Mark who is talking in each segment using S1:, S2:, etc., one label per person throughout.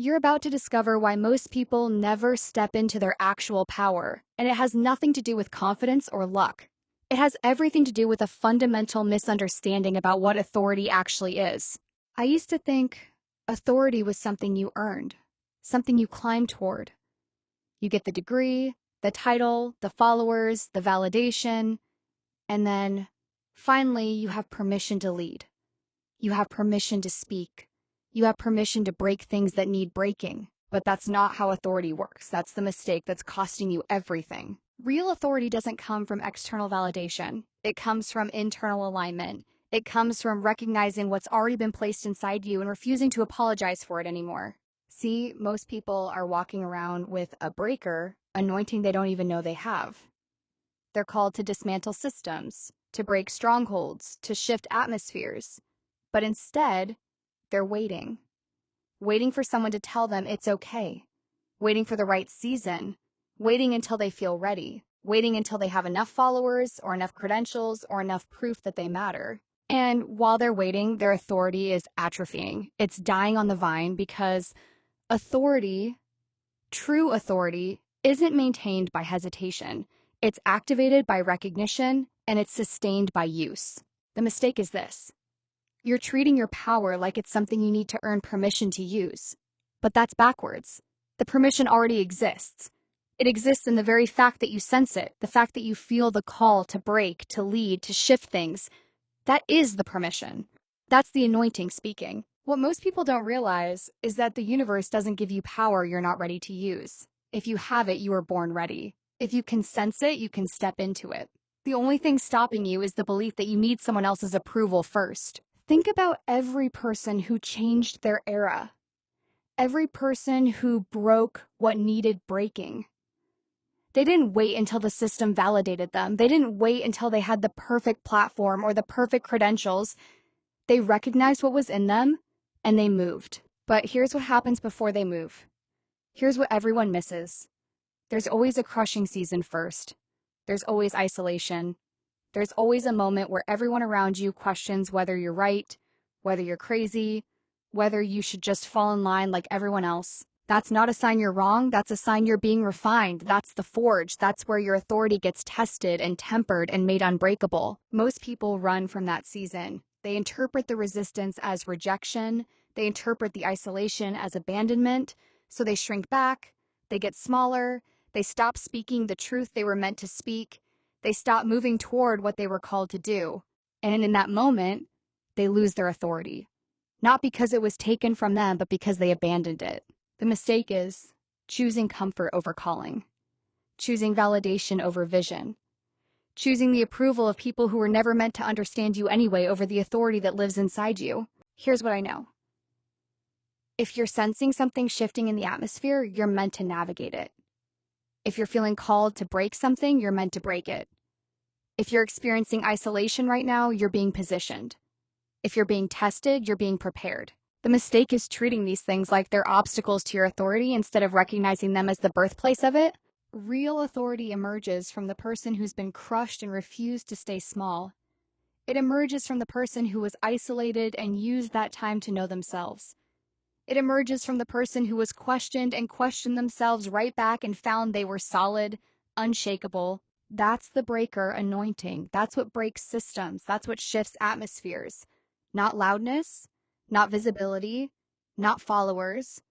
S1: You're about to discover why most people never step into their actual power, and it has nothing to do with confidence or luck. It has everything to do with a fundamental misunderstanding about what authority actually is. I used to think authority was something you earned, something you climbed toward. You get the degree, the title, the followers, the validation, and then finally you have permission to lead. You have permission to speak. You have permission to break things that need breaking. But that's not how authority works. That's the mistake that's costing you everything. Real authority doesn't come from external validation. It comes from internal alignment. It comes from recognizing what's already been placed inside you and refusing to apologize for it anymore. See, most people are walking around with a breaker, anointing they don't even know they have. They're called to dismantle systems, to break strongholds, to shift atmospheres. But instead, they're waiting for someone to tell them it's okay, waiting for the right season, waiting until they feel ready, waiting until they have enough followers or enough credentials or enough proof that they matter. And while they're waiting, their authority is atrophying. It's dying on the vine because authority, true authority, isn't maintained by hesitation. It's activated by recognition and it's sustained by use. The mistake is this. You're treating your power like it's something you need to earn permission to use. But that's backwards. The permission already exists. It exists in the very fact that you sense it, the fact that you feel the call to break, to lead, to shift things. That is the permission. That's the anointing speaking. What most people don't realize is that the universe doesn't give you power you're not ready to use. If you have it, you are born ready. If you can sense it, you can step into it. The only thing stopping you is the belief that you need someone else's approval first. Think about every person who changed their era. Every person who broke what needed breaking. They didn't wait until the system validated them. They didn't wait until they had the perfect platform or the perfect credentials. They recognized what was in them and they moved. But here's what happens before they move. Here's what everyone misses. There's always a crushing season first. There's always isolation. There's always a moment where everyone around you questions whether you're right, whether you're crazy, whether you should just fall in line like everyone else. That's not a sign you're wrong. That's a sign you're being refined. That's the forge. That's where your authority gets tested and tempered and made unbreakable. Most people run from that season. They interpret the resistance as rejection. They interpret the isolation as abandonment. So they shrink back. They get smaller. They stop speaking the truth they were meant to speak. They stop moving toward what they were called to do. And in that moment, they lose their authority. Not because it was taken from them, but because they abandoned it. The mistake is choosing comfort over calling, choosing validation over vision, choosing the approval of people who were never meant to understand you anyway over the authority that lives inside you. Here's what I know. If you're sensing something shifting in the atmosphere, you're meant to navigate it. If you're feeling called to break something, you're meant to break it. If you're experiencing isolation right now, you're being positioned. If you're being tested, you're being prepared. The mistake is treating these things like they're obstacles to your authority instead of recognizing them as the birthplace of it. Real authority emerges from the person who's been crushed and refused to stay small. It emerges from the person who was isolated and used that time to know themselves. It emerges from the person who was questioned and questioned themselves right back and found they were solid, unshakable. That's the breaker anointing. That's what breaks systems. That's what shifts atmospheres. Not loudness, not visibility, not followers,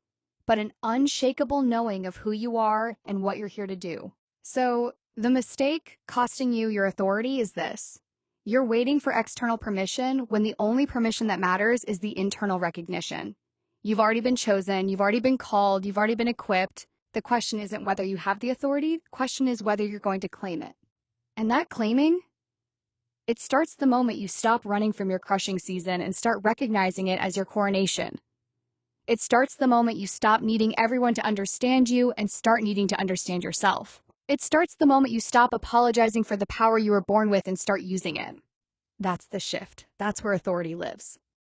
S1: but an unshakable knowing of who you are and what you're here to do. So the mistake costing you your authority is this. You're waiting for external permission when the only permission that matters is the internal recognition. You've already been chosen, you've already been called, you've already been equipped. The question isn't whether you have the authority, the question is whether you're going to claim it. And that claiming, it starts the moment you stop running from your crushing season and start recognizing it as your coronation. It starts the moment you stop needing everyone to understand you and start needing to understand yourself. It starts the moment you stop apologizing for the power you were born with and start using it. That's the shift. That's where authority lives.